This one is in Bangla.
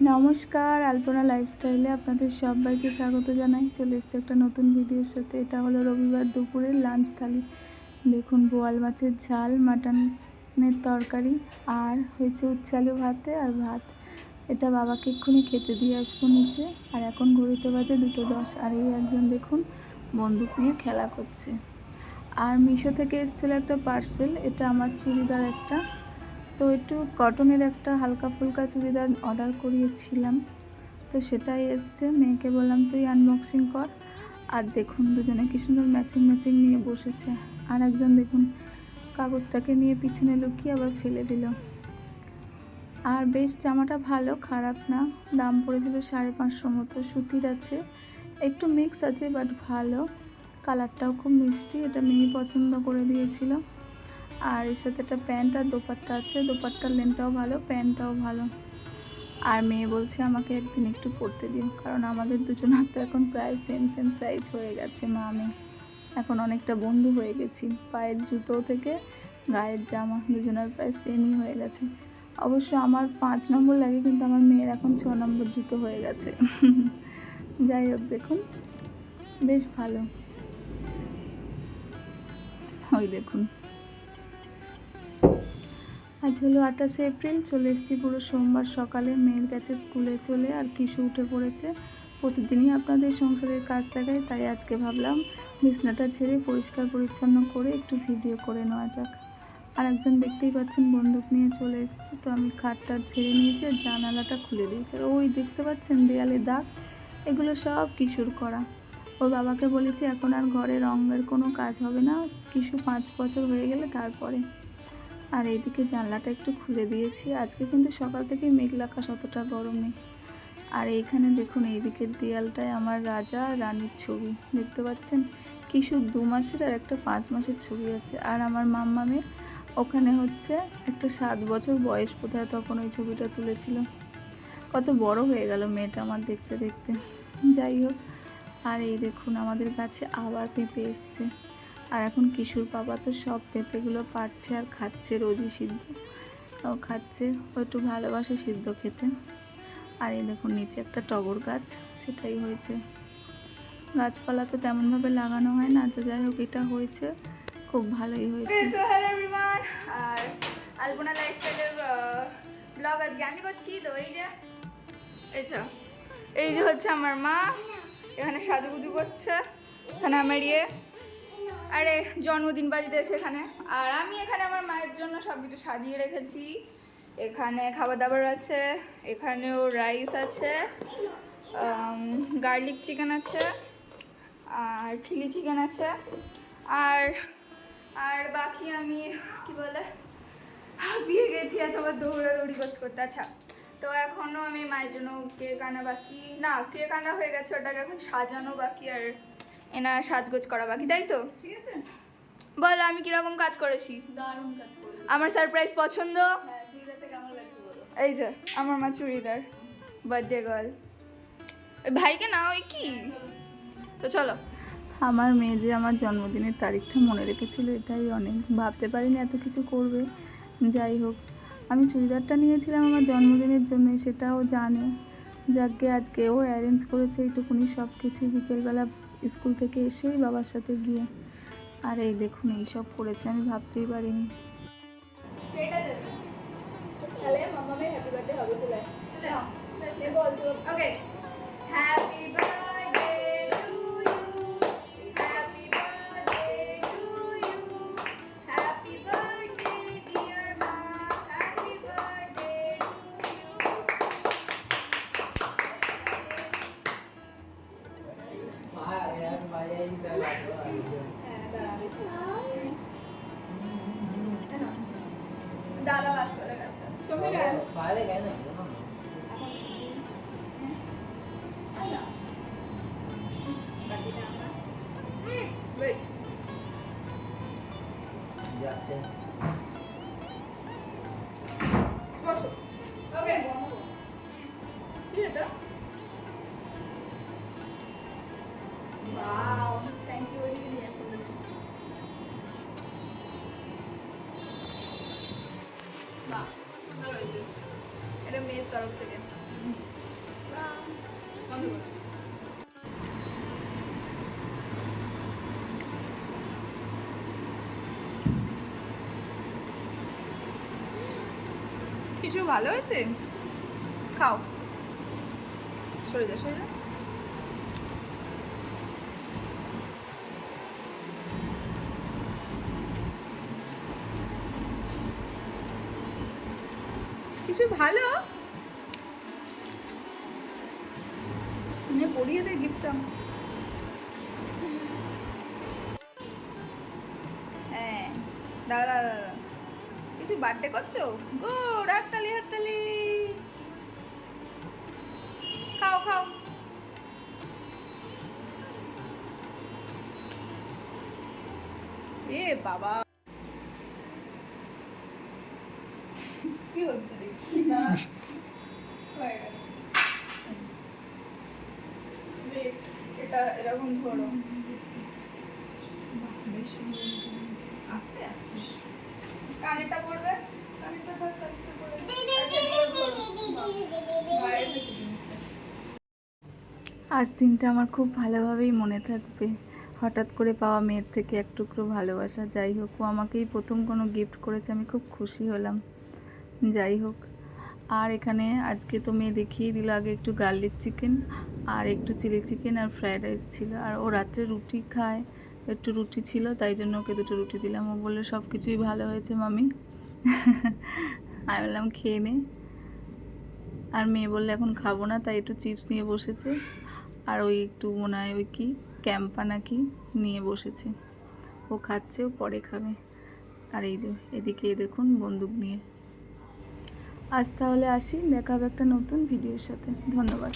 নমস্কার, আলপনা লাইফস্টাইলে আপনাদের সবাইকে স্বাগত জানাই। চলে এসেছে একটা নতুন ভিডিওর সাথে। এটা হলো রবিবার দুপুরের লাঞ্চ থালি। দেখুন, বোয়াল মাছের ঝাল, মাটনের তরকারি, আর হয়েছে উচ্ছে আলু ভাতে আর ভাত। এটা বাবাকে এক্ষুনি খেতে দিয়ে আসবো নিচে। আর এখন ঘড়িতে বাজে 2:10। আর এই একজন দেখুন বন্দুক নিয়ে খেলা করছে। আর মিশো থেকে এসেছিলো একটা পার্সেল। এটা আমার চুড়িদার একটা, তো একটু কটনের একটা হালকা ফুলকা চুড়িদার অর্ডার করিয়েছিলাম, তো সেটাই এসছে। মেয়েকে বললাম তুই আনবক্সিং কর। আর দেখুন দুজনে কি সুন্দর ম্যাচিং ম্যাচিং নিয়ে বসেছে। আর একজন দেখুন কাগজটাকে নিয়ে পিছনে লুকিয়ে আবার ফেলে দিল। আর বেশ জামাটা ভালো, খারাপ না। দাম পড়েছিল 550 মতো। সুতির আছে, একটু মিক্স আছে, বাট ভালো। কালারটাও খুব মিষ্টি। এটা মেয়ে পছন্দ করে দিয়েছিল। আর এর সাথে একটা প্যান্ট আর দোপাট্টা আছে। দোপাট্টার লেনটাও ভালো, প্যান্টটাও ভালো। আর মেয়ে বলছে আমাকে একদিন একটু পরতে দিও, কারণ আমাদের দুজনের তো এখন প্রায় সেম সেম সাইজ হয়ে গেছে। মা আমি এখন অনেকটা বন্ধু হয়ে গেছি। পায়ের জুতো থেকে গায়ের জামা দুজনের প্রায় সেমই হয়ে গেছে। অবশ্য আমার 5 নম্বর লাগে, কিন্তু আমার মেয়ের এখন 6 নম্বর জুতো হয়ে গেছে। যাই হোক, দেখুন বেশ ভালো। ওই দেখুন, আজ হলো 28শে এপ্রিল। চলে এসেছি পুরো সোমবার সকালে। মেয়ের কাছে স্কুলে চলে, আর কিশু উঠে পড়েছে। প্রতিদিনই আপনাদের সংসারের কাজ দেখায়, তাই আজকে ভাবলাম বিছনাটা ছেড়ে পরিষ্কার পরিচ্ছন্ন করে একটু ভিডিও করে নেওয়া যাক। আর একজন দেখতেই পাচ্ছেন বন্দুক নিয়ে চলে এসেছে। তো আমি খাটটা ছেড়ে নিয়েছি আর জানালাটা খুলে দিয়েছি। আর ওই দেখতে পাচ্ছেন দেয়ালে দাগ, এগুলো সব কিশোর করা। ওর বাবাকে বলেছি এখন আর ঘরে রঙের কোনো কাজ হবে না, কিশু 5 বছর হয়ে গেলে তারপরে। আর এইদিকে জানলাটা একটু খুলে দিয়েছি। আজকে কিন্তু সকাল থেকে মেঘলা আকাশ, অতটা গরম নেই। আর এইখানে দেখুন এইদিকের দেয়ালটায় আমার রাজা আর রানীর ছবি দেখতে পাচ্ছেন। কিশোর 2 মাসের আর একটা 5 মাসের ছবি আছে। আর আমার মাম্মামের ওখানে হচ্ছে একটা 7 বছর বয়স বোধহয়, তখন ওই ছবিটা তুলেছিল। কত বড় হয়ে গেল মেয়েটা আমার দেখতে দেখতে। যাই হোক, আর এই দেখুন আমাদের গাছে আবার পেঁপে এসছে। আর এখন কিশোর বাবা তো সব পেঁপেগুলো পাড়ছে আর খাচ্ছে, রোজই সিদ্ধ ও খাচ্ছে। ও একটু ভালোবাসে সিদ্ধ খেতে। আর এই দেখুন নিচে একটা টগর গাছ, সেটাই হয়েছে। গাছপালা তো তেমনভাবে লাগানো হয় না, তো যাই হোক এটা হয়েছে, খুব ভালোই হয়েছে। হ্যালো এভরিওয়ান, আর আলপনা লাইফস্টাইলের ব্লগ আজকে আমি করছি। তো এই যে হচ্ছে আমার মা, এখানে সাজুগুজু করছে। এখানে আমার আরে জন্মদিন বাড়িতে সেখানে। আর আমি এখানে আমার মায়ের জন্য সব কিছু সাজিয়ে রেখেছি। এখানে খাবার দাবার আছে, এখানেও রাইস আছে, গার্লিক চিকেন আছে, আর চিলি চিকেন আছে। আর আর বাকি আমি কি বলে হাঁপিয়ে গেছি এতবার দৌড়াদৌড়ি করতে করতে। আচ্ছা, তো এখনও আমি মায়ের জন্য কেক আনা বাকি, না কেক আনা হয়ে গেছে, ওটাকে এখন সাজানো বাকি আর এনা সাজগোজ করা বাকি, তাই তো? ঠিক আছে, বল আমি কিরকম কাজ করেছি। দারুণ কাজ করেছো। আমার সারপ্রাইজ পছন্দ? হ্যাঁ, চুড়িদারটা কেমন লাগছে বলো। এই যে আমার মা চুড়িদার, বার্থডে গার্ল। ওই ভাইকে না, ওই কি, তো চলো। আমার মেয়ে যে আমার জন্মদিনের তারিখটা মনে রেখেছিল, এটাই অনেক। ভাবতে পারিনি এত কিছু করবে। যাই হোক, আমি চুড়িদারটা নিয়েছিলাম আমার জন্মদিনের জন্যই, সেটাও জানে। যাকে আজকে ও অ্যারেঞ্জ করেছে এইটুকুনি সব কিছু, বিকেলবেলা স্কুল থেকে এসেই বাবার সাথে গিয়ে। আর এই দেখুন এই সব করেছে, আমি ভাবতেই পারিনি। তাহলে মামামের হ্যাপি বার্থডে হবে। চলে বল তো। Okay, happy birthday to you, happy birthday to you, happy birthday dear মা, হ্যাপি বার্থডে দাদা বাস চলে গেছে। যাচ্ছে বসো। ওকে, কি এটা? Wow, thank you. তরফ থেকে। বন্ধ করো। কিছু ভালো হয়েছে? খাও, সরে যা সরে যা। কিছু ভালো পড়িয়ে দে গিফটটা। হ্যাঁ, দাঁড়া দাঁড়া, কিছু বার্থডে করছো? গুড, হাততালি হাততালি। খাও খাও। এ বাবা, কি হচ্ছে দেখি না। হয়ে গেছে। এটা এরকম ধরো, আস্তে আস্তে কানেরটা পড়বে, কানেরটা ধর, কানেরটা পড়বে। ভাইয়ের হয়েছে জিনিসটা। আজ দিনটা আমার খুব ভালোভাবেই মনে থাকবে। হঠাৎ করে পাওয়া মেয়ের থেকে এক টুকরো ভালোবাসা। যাই হোক, ও আমাকেই প্রথম কোনো গিফট করেছে, আমি খুব খুশি হলাম। যাই হোক, আর এখানে আজকে তো মেয়ে দেখিয়ে দিল, আগে একটু গার্লিক চিকেন আর একটু চিলি চিকেন আর ফ্রায়েড রাইস ছিল। আর ও রাত্রে রুটি খায়, একটু রুটি ছিল, তাই জন্য ওকে দুটো রুটি দিলাম। ও বললো সব কিছুই ভালো হয়েছে মামি। আমি বললাম খেয়ে নে। আর মেয়ে বললে এখন খাবো না, তাই একটু চিপস নিয়ে বসেছে। আর ওই একটু মনে হয় ওই কি ক্যাম্পা নাকি নিয়ে বসেছে, ও খাচ্ছে, ও পরে খাবে। আর এই যে এদিকে দেখুন বন্দুক নিয়ে। আজ তাহলে আসি, দেখা হবে একটা নতুন ভিডিওর সাথে। ধন্যবাদ।